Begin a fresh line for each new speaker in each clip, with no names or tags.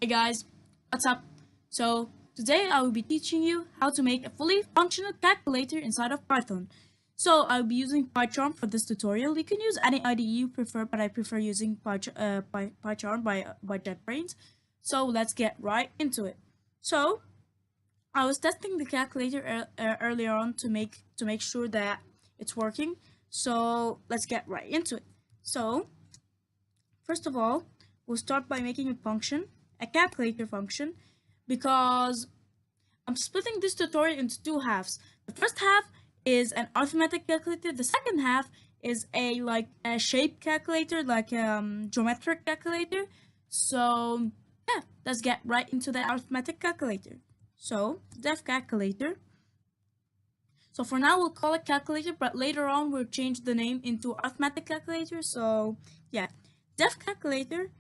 Hey guys, what's up? So today I will be teaching you how to make a fully functional calculator inside of Python. So I'll be using PyCharm for this tutorial. You can use any IDE you prefer, but I prefer using PyCharm by JetBrains. So let's get right into it. So I was testing the calculator earlier on to make sure that it's working. So let's get right into it. So first of all, we'll start by making a calculator function, because I'm splitting this tutorial into two halves. The first half is an arithmetic calculator. The second half is a shape calculator, like geometric calculator. So yeah, let's get right into the arithmetic calculator. So def calculator. So for now we'll call it calculator, but later on we'll change the name into arithmetic calculator. So yeah, def calculator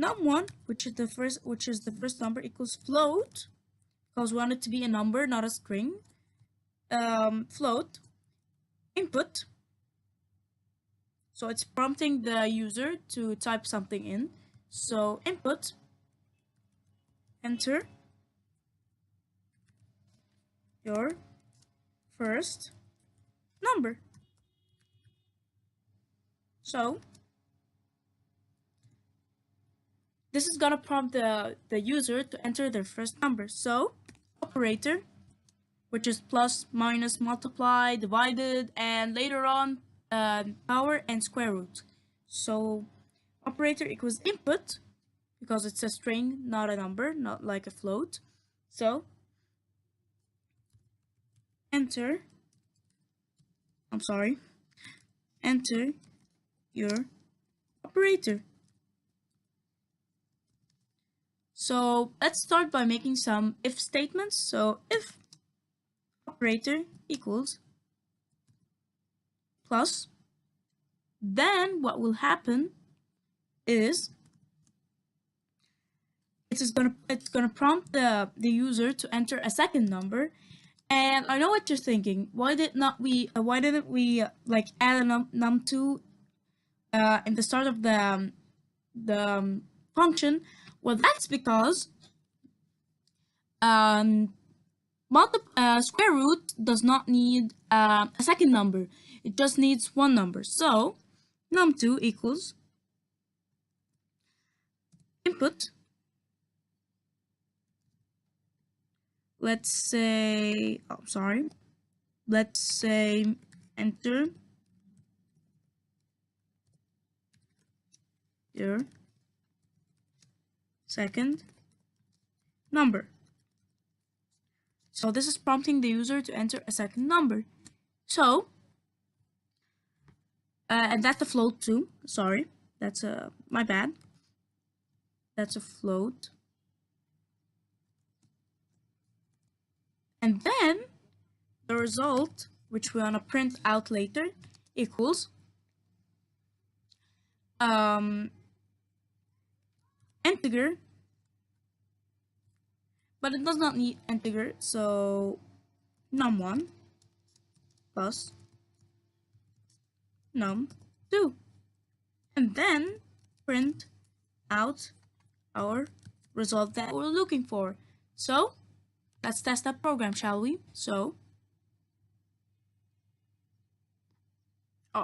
num1, which is the first number, equals float, because we want it to be a number, not a string. Float input, so it's prompting the user to type something in. So input, enter your first number. So this is gonna prompt the user to enter their first number. So operator, which is plus, minus, multiply, divided, and later on power and square root. So operator equals input, because it's a string, not a number, not like a float. So enter your operator. So let's start by making some if statements. So if operator equals plus, then what will happen is it's gonna prompt the user to enter a second number. And I know what you're thinking. Why didn't we like add a num2 in the start of the function? Well, that's because square root does not need a second number. It just needs one number. So num2 equals input. Let's say enter your second number. So this is prompting the user to enter a second number. So and that's a float too. Sorry, that's my bad. That's a float. And then the result, which we're gonna print out later, equals integer, but it does not need integer. So num1 plus num2, and then print out our result that we're looking for. So let's test that program, shall we? So,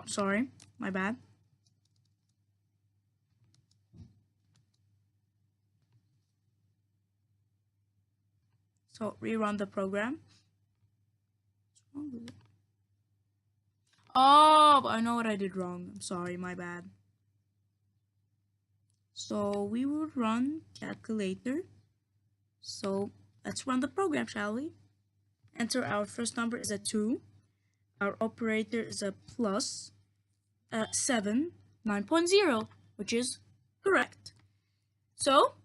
sorry, my bad. So rerun the program. What's wrong with it? Oh, I know what I did wrong. I'm sorry, my bad. So we will run calculator. So let's run the program, shall we? Enter our first number is a 2. Our operator is a plus 7, 9.0, which is correct. So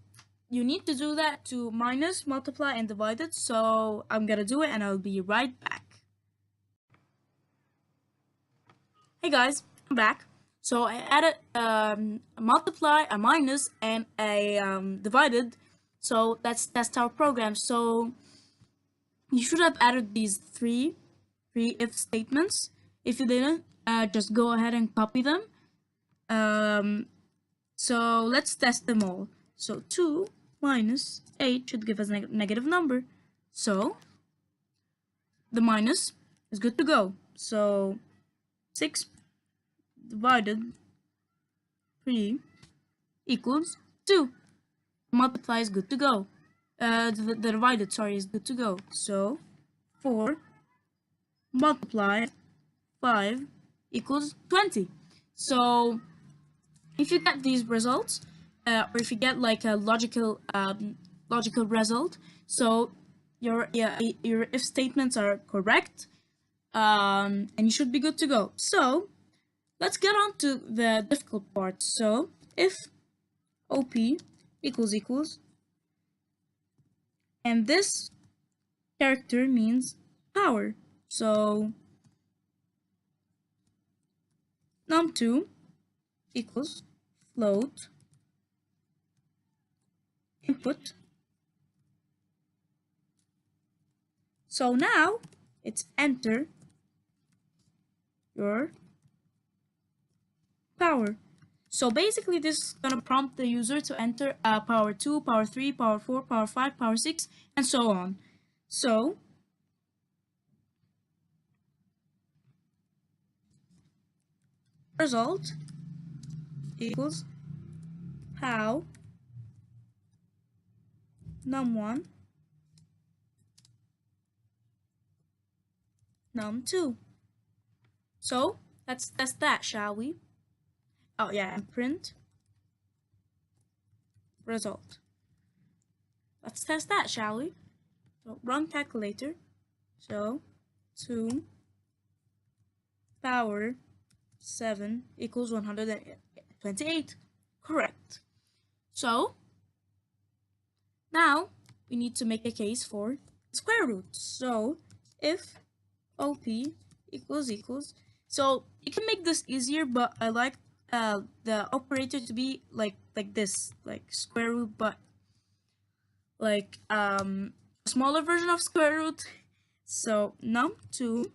you need to do that to minus, multiply, and divide it. So I'm gonna do it and I'll be right back. Hey guys, I'm back. So I added a multiply, a minus, and a divided. So let's test our program. So you should have added these three if statements. If you didn't, just go ahead and copy them. So let's test them all. So 2 minus 8 should give us a negative number. So the minus is good to go. So 6 divided 3 equals 2. Multiply is good to go. The divided, sorry, is good to go. So 4 multiply 5 equals 20. So if you get these results, or if you get like a logical result, so your if statements are correct, and you should be good to go. So let's get on to the difficult part. So if OP equals, and this character means power, so num2 equals float input. So now it's enter your power. So basically this is gonna prompt the user to enter power 2, power 3, power 4, power 5, power 6, and so on. So result equals pow num1 num2. So let's test that, shall we? Oh yeah, and print result. Let's test that, shall we? So run calculator. So 2 power 7 equals 128. Correct. So now we need to make a case for square root. So if OP equals, so you can make this easier, but I like the operator to be like this, like square root, but like a smaller version of square root. So num2,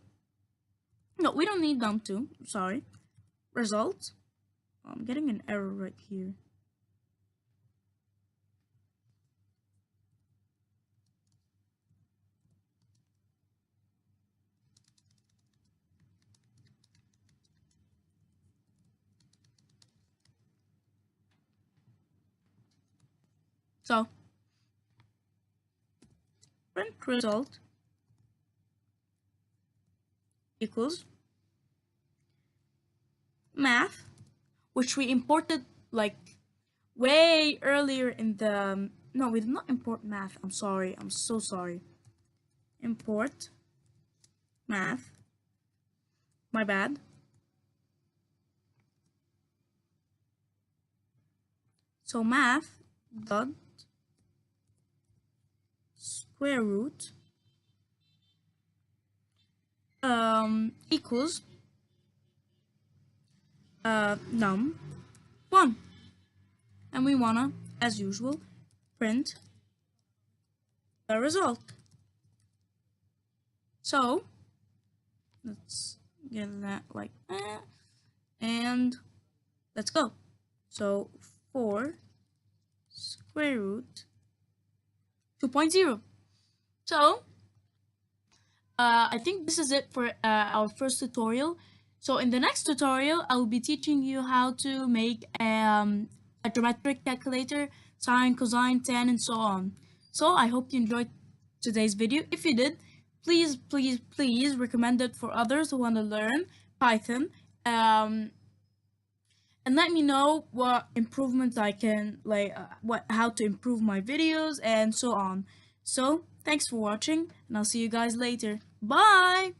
no, we don't need num2, sorry. Result, I'm getting an error right here. So print result equals math, which we imported like way earlier in the no, we did not import math. I'm sorry, I'm so sorry. Import math, my bad. So math dot square root equals num1, and we wanna, as usual, print the result. So let's get that like that, and let's go. So 4 square root 2.0. So I think this is it for our first tutorial. So in the next tutorial, I will be teaching you how to make a geometric calculator, sine, cosine, tan, and so on. So I hope you enjoyed today's video. If you did, please recommend it for others who want to learn Python. And let me know what improvements I can how to improve my videos and so on. So thanks for watching, and I'll see you guys later. Bye.